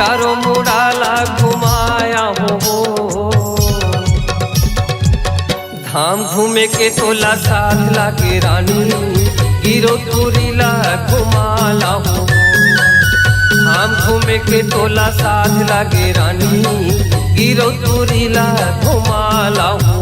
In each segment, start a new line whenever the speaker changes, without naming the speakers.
चारों मुड़ाला घुमाया हो। धाम घूमे के तोला साथ लागे रानी, गिरो तुरीला घुमाला हो। धाम घूमे के तोला साथ लागे रानी, गिरो तुरीला घुमाला हो।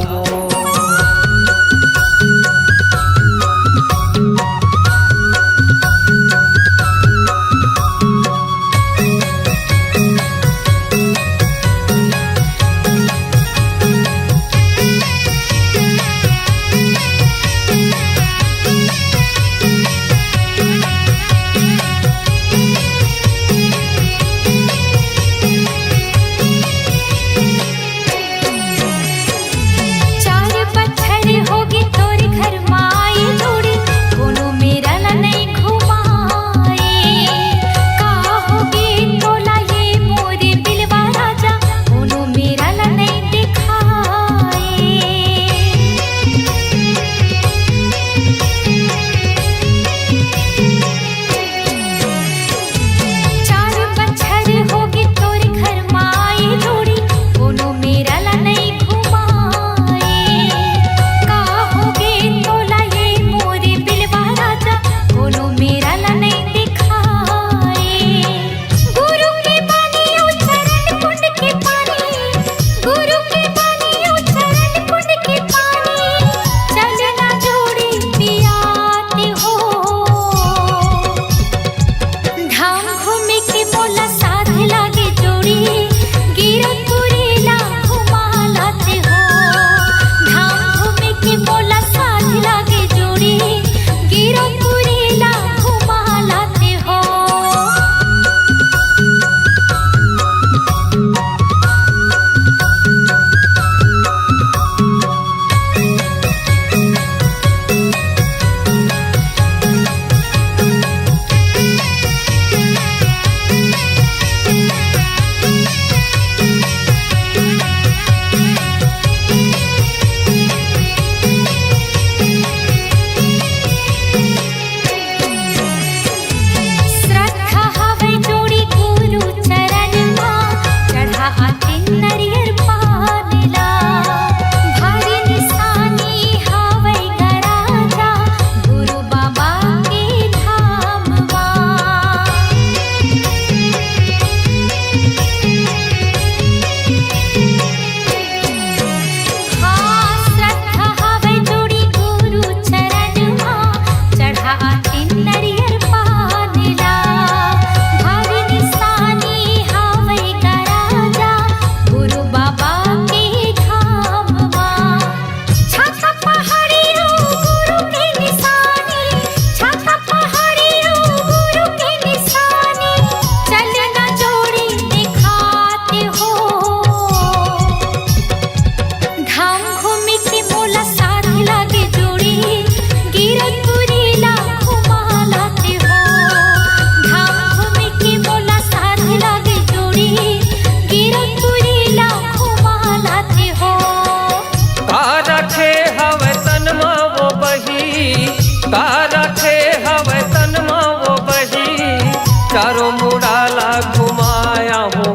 चारों मुड़ाला घुमाया हो।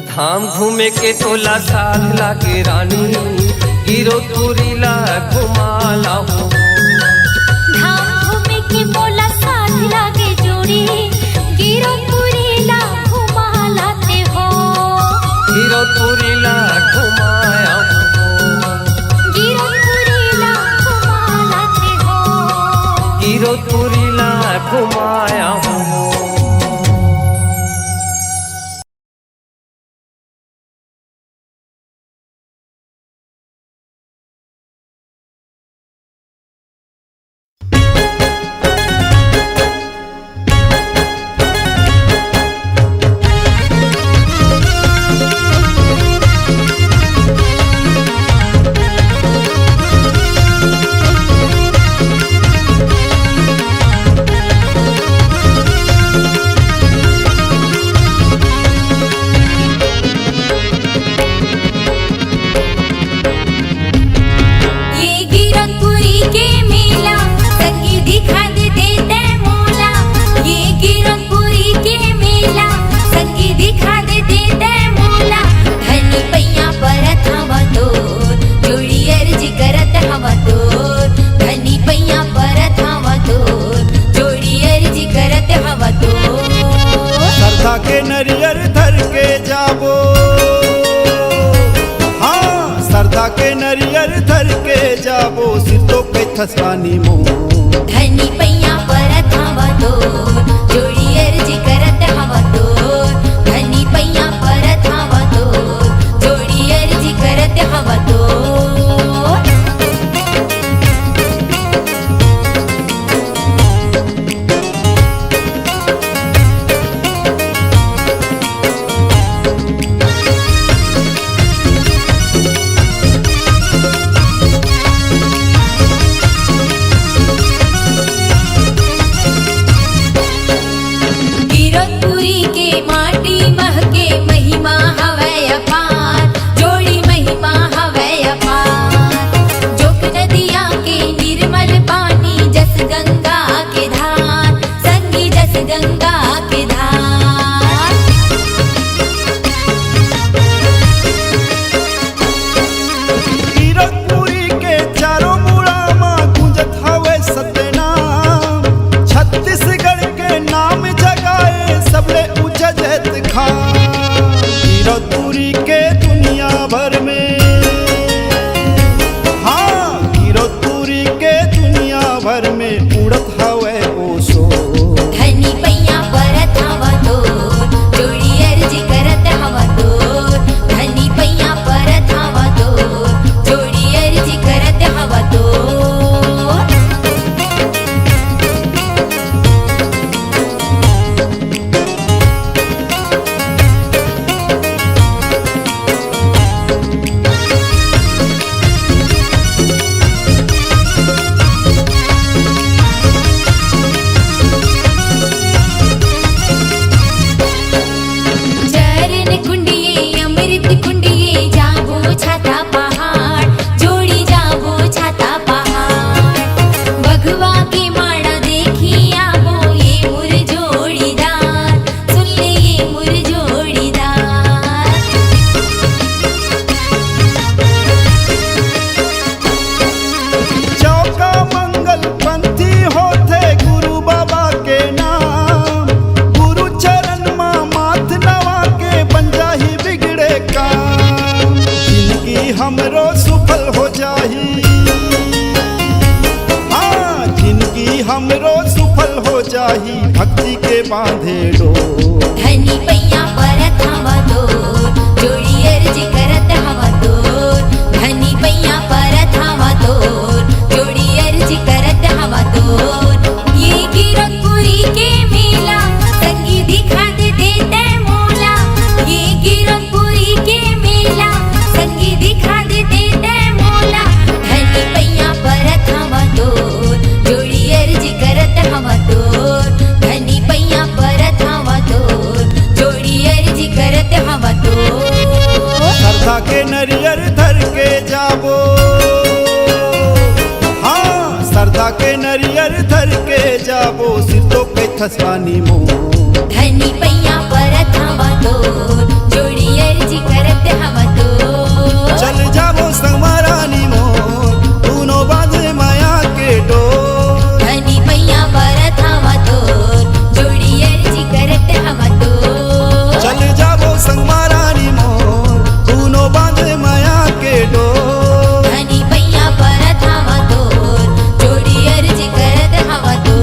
धाम घूमे के तोला साथ लागे रानी, गिरो तुरीला घुमाला हो।
धाम घूमे के मोला साथ लागे जोड़ी, गिरो तुरीला घुमालाते हो।
गिरो तुरीला घुमाया हो।
गिरो तुरीला घुमालाते हो।
गिरो तुरीला घुमाया हो।
कैथसानी मो
धनी पैया परत हवा तो जोड़ी अर्जी करत हवा तो धनी पैया परत हवा तो जोड़ी अर्जी करत हवा तो गिरतपुरी के माटी महके महिमा हवै अपार जोड़ी महिमा हवै अपार जोक नदिया के निर्मल पानी जस गंगा के धार संगी जस गंगा के धार
गिरतपुरी के चारों मुड़ा मां गुंजत हवे सतनाम छत्तीसगढ़ के नाम जगाए सबले ऊंचा जैत खान गिरतपुरी के दुनिया भर में हाँ गिरतपुरी के दुनिया भर में उड़त हवे ओसो
धनी पैया परत हवा तो जोड़ी अर्जी करत हवा तो धनी पैया परत हवा तो जोड़ी अर्जी करत हवा तो चरण कुंडिये अमृत कुंडिये जाबो छाता पहाड़ जोड़ी जाबो छाता पहाड़ बघवा के माड़ा देखी आबो ये मुर जोड़ीदार सुन ले ये मुर जोड़ीदार
चौका मंगल पंथी होते गुरु बाबा के नाम गुरु चरण मां माथ नवा के बन जाही बिगड़े काम जिंदगी हमरो सुफल हो जाही हाँ जिंदगी हमरो सुफल हो जाही भक्ति के बांधे डो
धनी पैया परत हवा तो जोड़ी अर्जी करत हवा तो धनी पैया परत हवा तो जोड़ी अर्जी करत हवा तो ये गिरतपुरी के मेला संगी दिखा दे देते मोला ये गिरतपुरी के मेला संगी दिखा दे देते मोला धनी पैया परत हवा तो जोड़ी अर्जी करत हवा तो धनी पैया परत हवा तो जोड़ी अर्जी करत हवा तो
श्रद्धा के नरियर धर के जाबो हाँ श्रद्धा के नरियर धर के जाबो सिर तो कैथसानी मो
धनी पैया परत हवा तो जोड़ी अर्जी करत हवा तो
चल जाबो संगमारानी मो तूनो बांधे माया के डो
धनी पैया परत हवा तो जोड़ी अर्जी करत हवा तो
चल जाबो संगमारानी मो तूनो बांधे माया के डो
धनी पैया परत हवा तो जोड़ी अर्जी करत हवा तो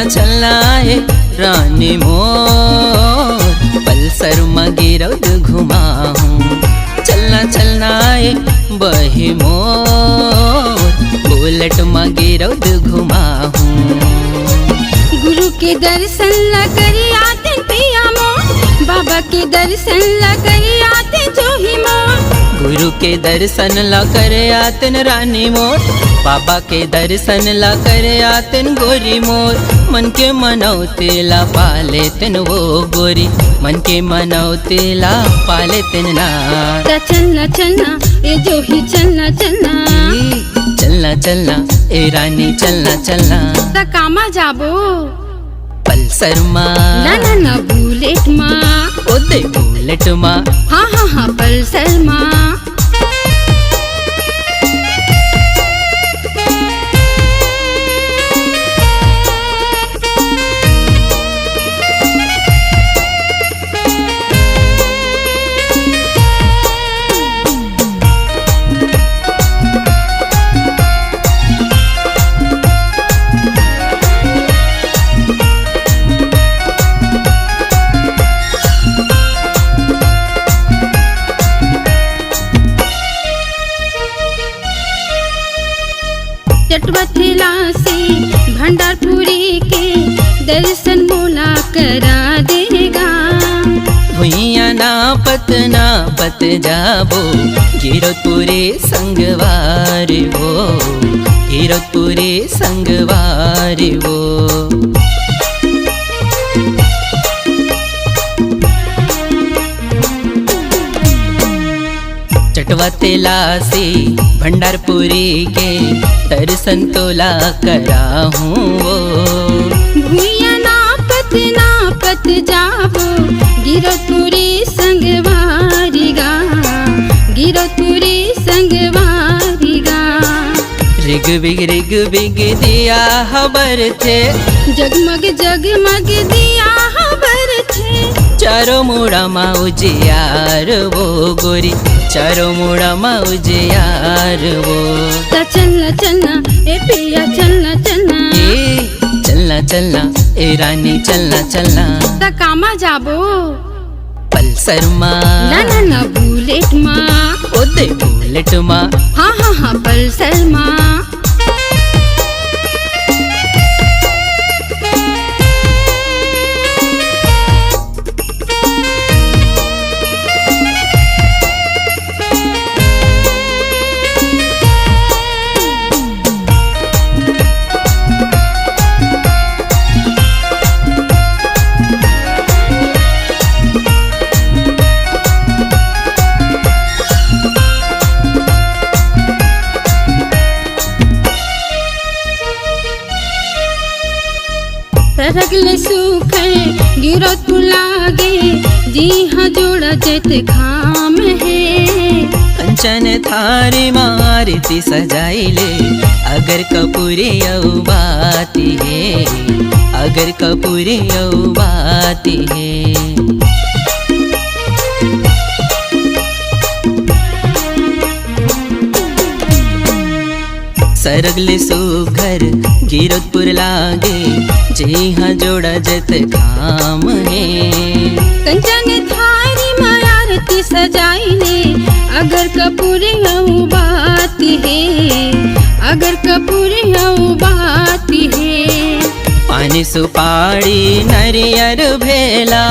चलाए रानी मोर पल्सर में गिरौद घुमाऊं चलना चलनाए बही मोर बुलेट में गिरौद घुमाऊं
के दर्शन ला करी आते पिया मोर, बाबा के दर्शन ला करी आते जोही मोर।
गुरु के दर्शन ला करे आतन रानी मोर, बाबा के दर्शन ला करे आतन गोरी मोर। मन के मनौते ला पाले तन वो गोरी, मन के मनौते ला पाले तन ना।
ता चलना चलना ए जोही चलना चलना,
चलना चलना ए रानी चलना चलना।
ता कामा जाबो
पल्सर माँ
ना ना ना बुलेट माँ,
ओ दे बुलेट माँ।
हाँ हाँ हाँ पल्सर माँ। चटवथेला से भंडारपुरी के दर्शन मोला करा देगा।
भुइया ना पत जाबो गिरतपुरे संगवार वो, गिरतपुरे संगवार वो। चटवतेला से भंडारपुरी के दर्शन तोला करा हूँ वो।
भुइया नापत जाबो गिरतपुरी संगवारिगा, गिरतपुरी संगवारिगा।
रिग बिग दिया खबर थे,
जगमग जगमग दिया खबर थे।
चारों मुड़ा माउज यार वो गोरी, चारों मुड़ा माउज यार वो।
ता चलना चलना ए पिया चलना चलना,
ए चलना चलना ए रानी चलना चलना।
ता कामा जाबो
पल्सर माँ
ना ना ना बुलेट माँ,
ओ दे बुलेट माँ।
हाँ हाँ हाँ पल्सर माँ। रगले सूखे गिरो तू लागे, जी हाँ जोड़ा जत खाम है।
कंचन थारी मारती सजाई ले, अगर कपूरी औ बाती है, अगर कपूरी औ बाती है। सरगले सुघर गिरतपुर लागे, जी हाँ जोड़ा जत काम है।
कंचन थारी मायारती सजाई ले, अगर कपूरी औ बात है, अगर कपूरी औ बात है।
पानी सुपाड़ी नरियर भेला,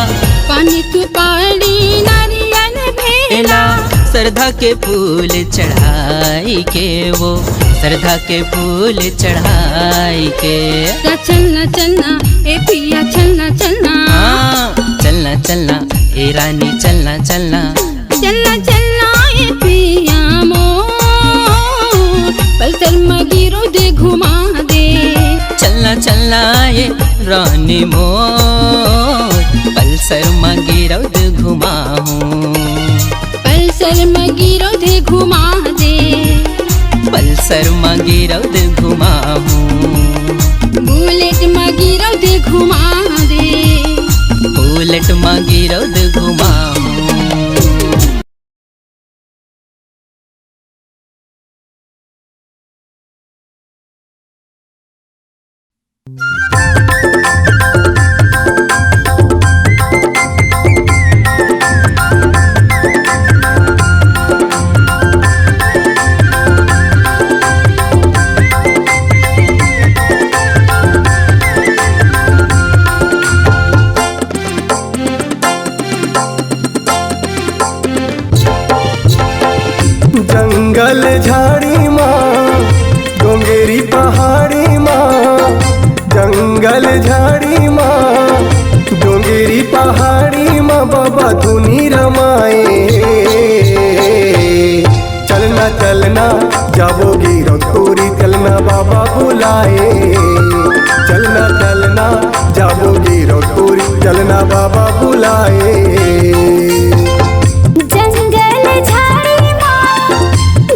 पानी सुपाड़ी नारियल भेला।
श्रद्धा के फूल चढ़ाई के वो, श्रद्धा के फूल चढ़ाई के।
ता चलना चलना ए पिया चलना चलना,
हाँ चलना चलना ए रानी चलना चलना।
चलना चलना ए पिया मोर, पल्सर में गिरो दे घुमा दे।
चलना चलना ये रानी मोर, पल्सर में गिरौ दे घुमाऊं,
पल्सर में गिरो दे घुमा दे।
पल्सर में गिरौ दे घुमाऊं,
बुलेट में गिरो दे घुमा दे।
बुलेट में गिरौ दे घुमाऊं।
पहाड़ी माँ जंगल झाड़ी माँ डोंगरी पहाड़ी माँ बाबा धुनी रमाए चलना चलना जाबोगी रतोरी चलना बाबा बुलाए चलना चलना जाबोगी रतोरी चलना बाबा बुलाए
जंगल झाड़ी माँ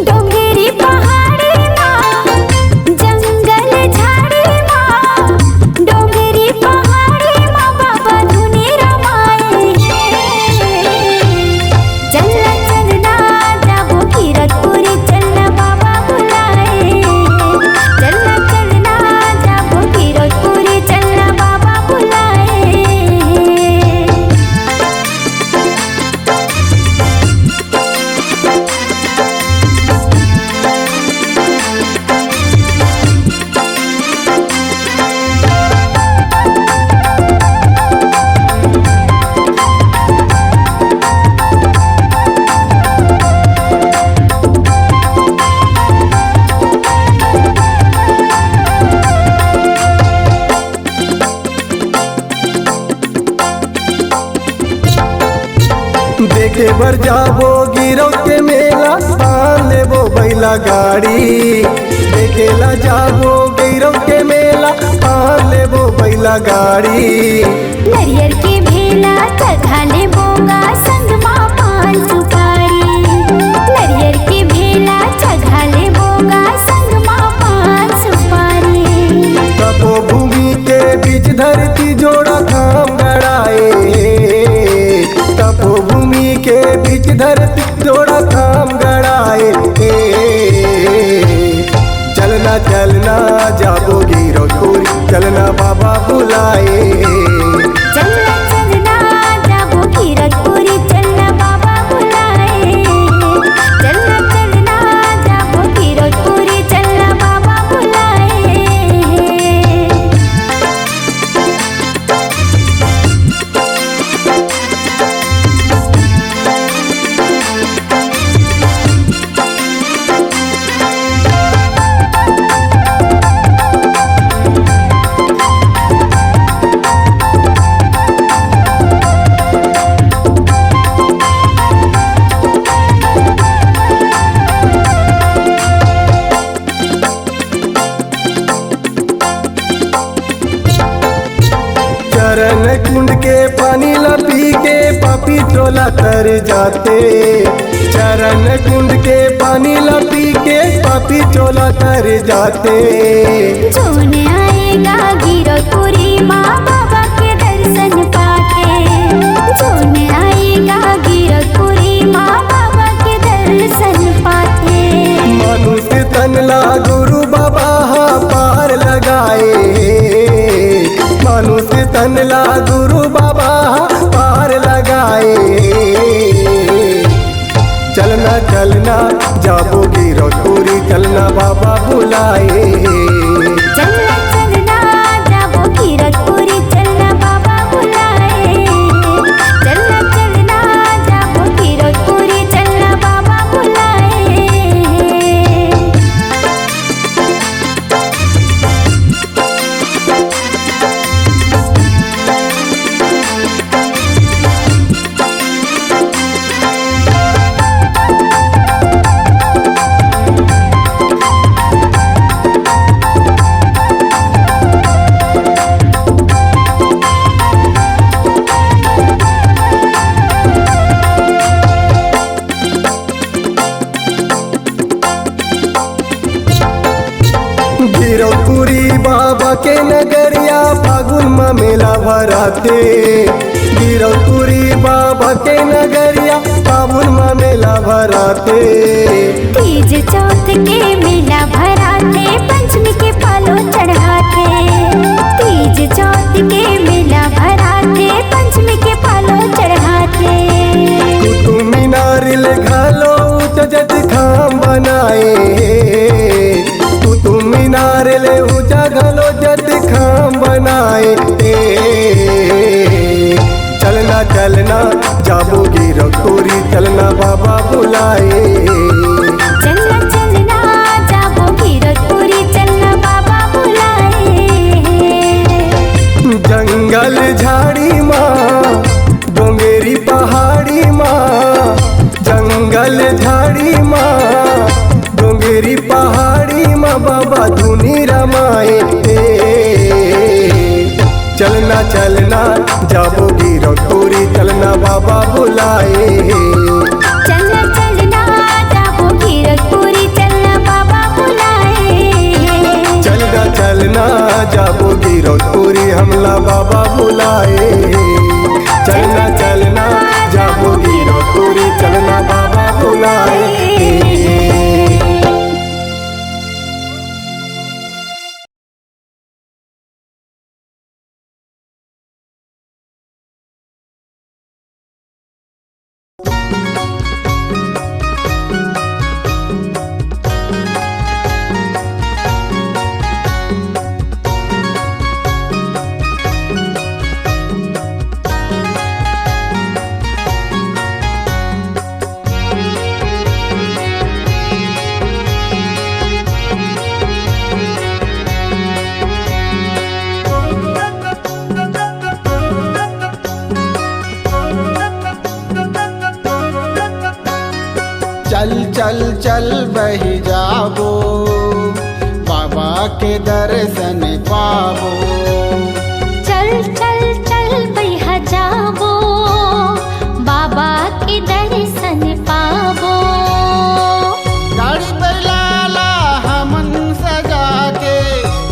डोंगरी पहाड़ी माँ जंगल झाड़ी माँ डोंगरी पहाड़ी माँ बाबा धुनी रमाए चलना चलना जाबो कीरतपुरी चलना बाबा बुलाए चलना चलना जाबो कीरतपुरी चलना बाबा बुलाए
देखे बर जाबो गिरो के मेला पान लेबो बैला गाड़ी देखेला जाबो गिरो के मेला पान लेबो बैला गाड़ी
नरियर के भेला चघाले बोगा संग माँ पान सुपारी नरियर के भेला चघाले बोगा संग माँ पान सुपारी
तपोभूमि के बीच धरती जोड़ा खाम गड़ाए तपोभूमि के बीच धरती जोड़ा खाम गड़ाए चलना चलना जाबोगी रतोरी चलना बाबा बुलाए
चलना चलना जाबो कीरतपुरी चलना बाबा बुलाए चलना चलना जाबो कीरतपुरी चलना बाबा बुलाए
चरण कुंड के पानी लपी के पापी टोला तर जाते चरण कुंड के पानी लपी के पापी टोला तर जाते
जोन आएगा कीरतपुरी माँ बाबा के दर्शन पाके जोन आएगा कीरतपुरी माँ बाबा के दर्शन पाके
मनुष्य तनला गुरु बाबा पार लगाए मनुष्य तनला गुरु बाबा पार लगाए चलना चलना जाबोगी रतोरी चलना बाबा बुलाए
चलना चलना जाबो कीरतपुरी चलना बाबा बुलाए चलना चलना जाबो कीरतपुरी चलना बाबा बुलाए
गिरौपुरी बाबा के नगरिया फागुन में मेला भराते गिरौपुरी बाबा के नगरिया फागुन में मेला भराते
तीज चौथ के मेला भराते पंचमी के पालो चढ़ाते तीज चौथ के मेला भराते पंचमी के पालो चढ़ाते
कुतुब मीनार ले घालो उचजत खाम बनाए कुतुब मीनार ले ऊंचा घालो जत खाम बनाए चलना चलना जाबोगी रतोरी चलना बाबा बुलाए
चलना चलना जाबो कीरतपुरी चलना
कमाए। चलना चलना जाबो गिरौतपुरी चलना बाबा बुलाए।
चलना चलना जाबो गिरौतपुरी चलना बाबा बुलाए।
चलना चलना जाबो गिरौतपुरी हमला बाबा बुलाए। चलना चलना जाबो गिरौतपुरी चलना बाबा बुलाए।
चल चल चल बही जाबो बाबा के दर्शन पाबो।
चल चल चल बैहा जाबो बाबा के दर्शन पाबो।
गाड़ी बैलाला हमन सजा के,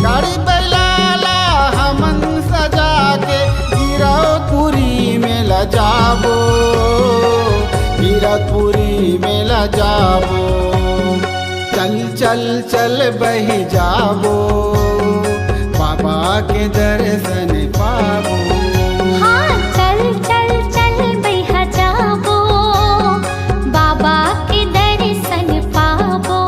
गाड़ी बैलाला हमन सजा के गिरौतपुरी में ल जाबो, गिरौतपुरी में ल जाबो। चल चल चल बही जाबो बाबा के दर्शन पाबो।
हाँ चल चल चल बैहा जाबो बाबा के दर्शन पाबो।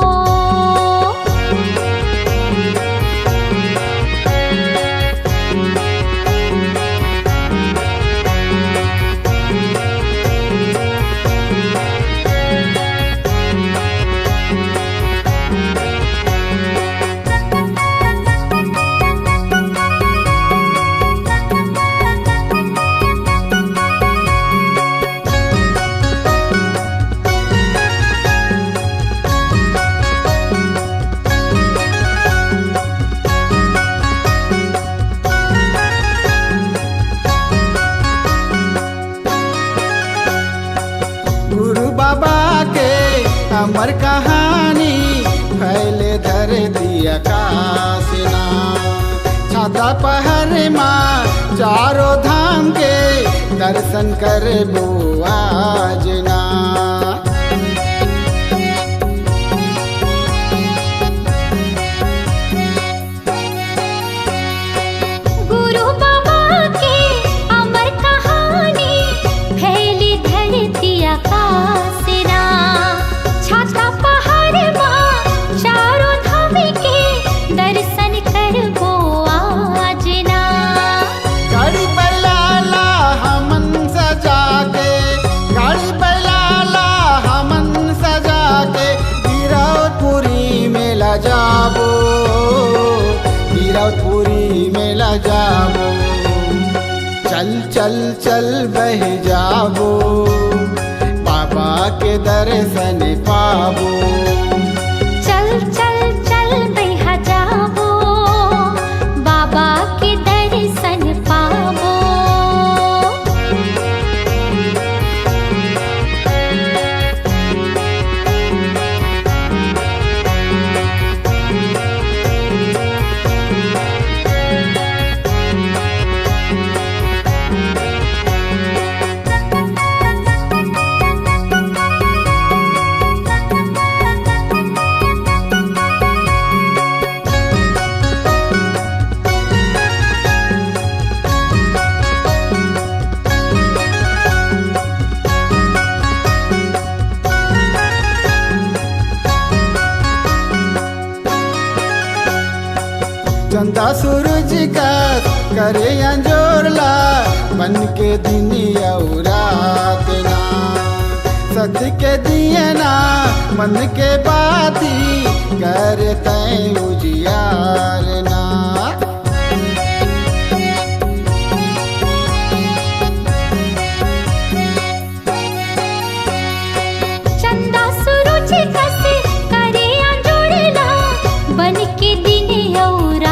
गुरु बाबा के अमर कहानी फैले धरती आकाशना। छाता पहर माँ चारों धाम के दर्शन करबो आजना।
गुरु बाबा के अमर कहानी फैली धरती आकाशना। छाता पहाड़ माँ चारों धाम के दर्शन करबो आजना।
गाड़ी बैलाला हमन सजा के, गाड़ी बैलाला हमन सजा के गिरौतपुरी में ल जाबो, गिरौतपुरी में ल जाबो। चल चल चल बह जाबो बाबा के दर्शन पाबो।
चल चल चल बैहा जाबो बाबा के दर्शन पाबो।
चंदा सूरज का करे अंजोरला बन के दिन और रात ना। सत्य के दिए ना मन के बाती करे तय उजियार ना।
चंदा सूरज कस करे अंजोड़ला बन के दिन और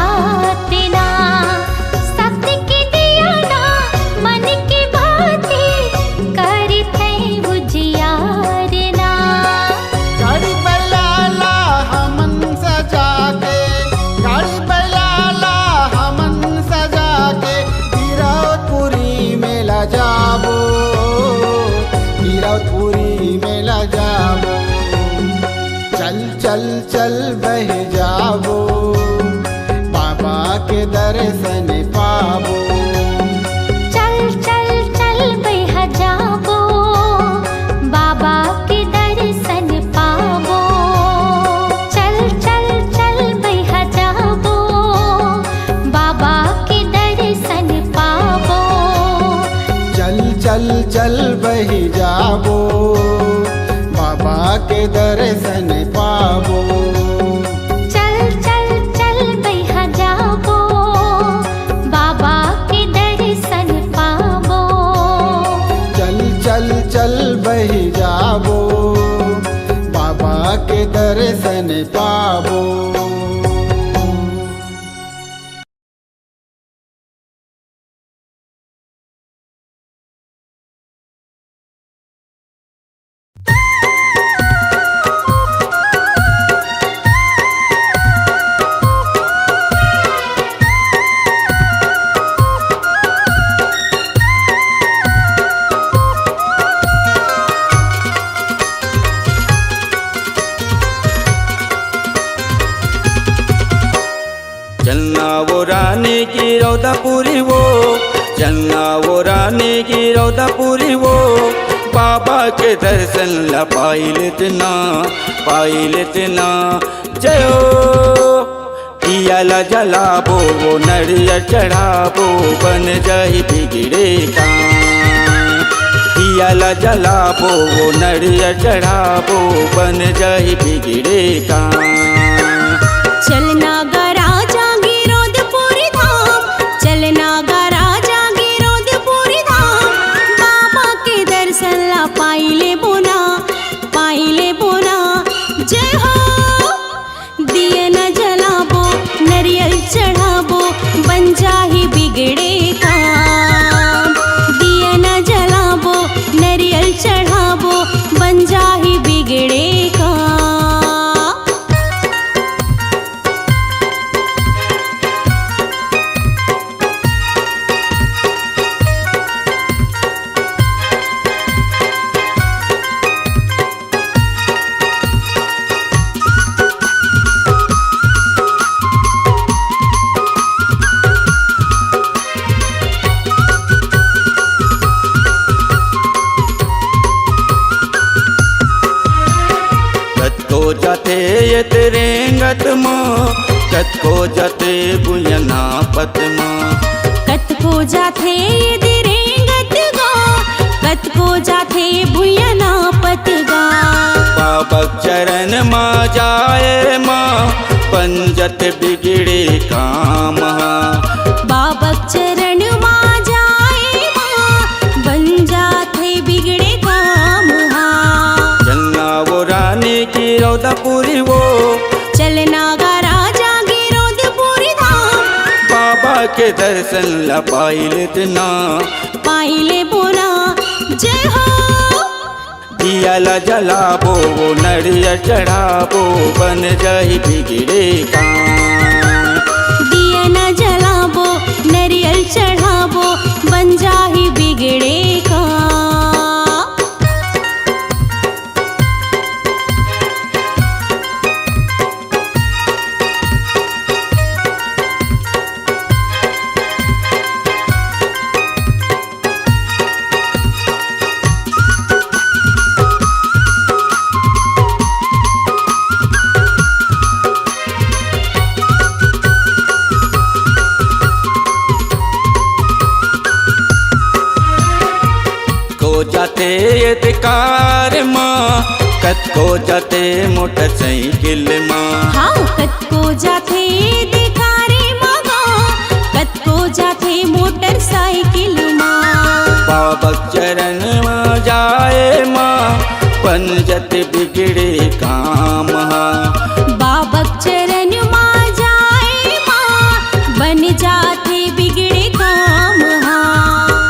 दर्शन पाबो।
चल चल चल भैया जाबो, बाबा के दर्शन पाबो।
चल चल चल बही जाबो, बाबा के दर्शन पाबो।
चलना वो रानी की रौदापुरी वो, चलना वो रानी की रौदापुरी वो, बाबा के दर्शन ला पाई लेतना, पाई लेतना। जयो दिया ला जलाबो, वो नरिया चढ़ाबो, बन जाही बिगड़े का। दिया ला जलाबो, वो नरिया चढ़ाबो, बन जाही बिगड़े का।
चलना गराजा गिरोधपुरी धाम, चलना गराजा गिरोधपुरी धाम, बाबा के दर्शन ला पाइले बोना, पाइले बोना। जय हो दिया न जलाबो, नरियल चढ़ाबो, बन जाही बिगड़े काम। दिया न जलाबो, नरियल चढ़ाबो, बन जाही बिगड़े काम।
कतको जाते ये तेरे गत माँ, कतको जाते बुयना पतमा।
कतको जाथे दिरेंगत गा, कतको जाथे भुयना पतगा।
बाबा चरण माँ जाए माँ, पंजत बिगड़े काम।
बाबक चरण माँ जाए माँ, बन जाथे बिगड़े काम।
चलना वो रानी की रौदापुरी वो,
चलना गा राजा गिरोधपुरी धाम,
बाबा के दर्शन ला पाई लेतना,
पाइले बोना। जय हो
दिया ला जलाबो, वो नरिया चढ़ाबो, बन जाही बिगड़े काम।
दिया न जलाबो, नरियल चढ़ाबो, बन जाही बिगड़े काम।
जाते ये कार माँ, कतको जाते मोटरसाइकिल माँ।
हाँ कतको जाथे दिखारे मगा, कतको जाथे मोटरसाइकिल माँ।
बाबा चरण माँ जाए माँ, पंजत बिगड़े काम।
बाबक चरण माँ जाए माँ, बन जाथे बिगड़े काम।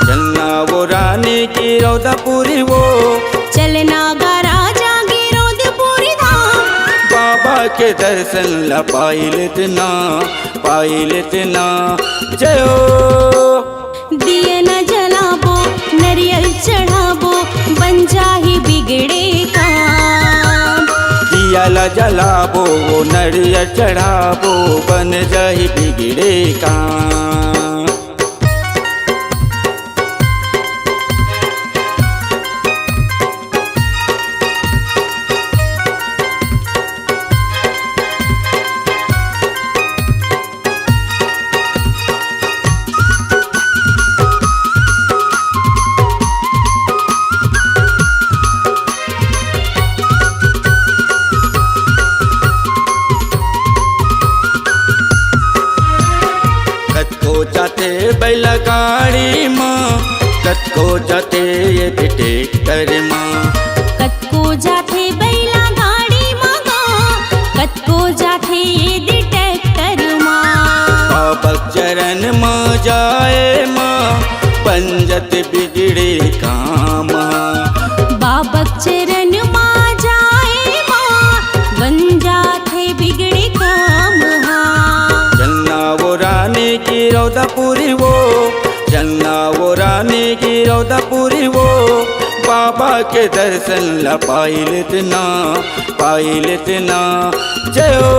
चलना वो रानी की रौदापुरी वो,
चलना गा राजा गिरोधपुरी धाम,
बाबा के दर्शन ला पाई लेतना, पाई लेतना। जयो
दिया न जलाबो, नरियल चढ़ाबो, बन जाही बिगड़े काम।
दिया ला जलाबो, वो नरिया चढ़ाबो, बन जाही बिगड़े काम। जाते बैलगाड़ी माँ, कतको जाते ये ट्रैक्टर माँ।
कतको जाथे बैला गाड़ी मागा, कतको जाथे ये ट्रैक्टर माँ।
बाबा चरण माँ जाए माँ, पंजत बिगड़े काम।
बाबक चरण माँ जाए माँ, बन जाथे बिगड़े काम।
चलना वो रानी की रौदापुरी वो, चलना वो रानी की रौदापुरी वो, बाबा के दर्शन ला पाई लेतना, पाई लेतना। जय हो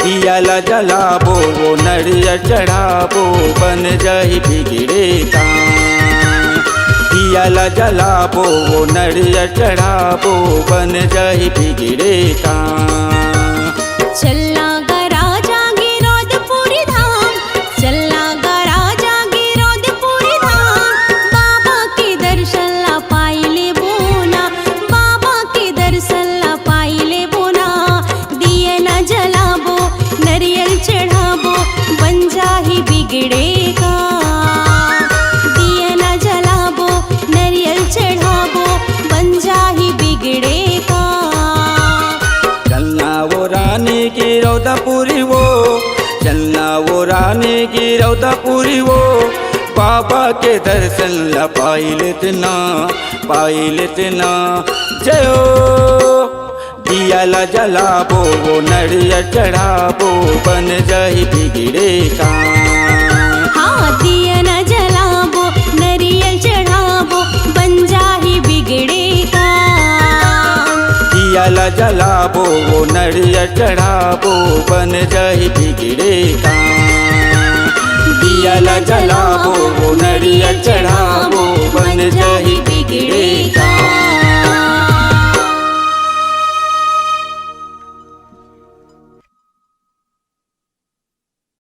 दिया ला जलाबो वो नरिया चढ़ाबो, बन जाही बिगड़े काम। दिया ला जलाबो वो नरिया चढ़ाबो, बन जाही बिगड़े काम।
चलना गा राजा गिरौदपुरी धाम, चलना गा राजा गिरौदपुरी धाम। बाबा के दर्शन ला पाई ले बोना, बाबा के दर्शन ला पाई ले बोना। दिए न जलाबो नरियल चढ़ाबो, बन जाही बिगड़े काम। दिए न जलाबो नरियल चढ़ाबो, बन जाही बिगड़े काम।
चलना वो रानी की रौदापुरी वो, चलना वो रानी की रौदापुरी वो, बाबा के दर्शन ला पाई लेतना, पाई लेतना। जय हो दिया ला जलाबो वो नरिया चढ़ाबो, बन जाही बिगड़े काम।
हाँ दिया न जलाबो नरियल चढ़ाबो, बन जाही बिगड़े काम।
दिया ला जलाबो वो नरिया चढ़ाबो, बन जाही बिगड़े काम। दिया ला जलाबो वो नरिया चढ़ाबो, बन जाही बिगड़े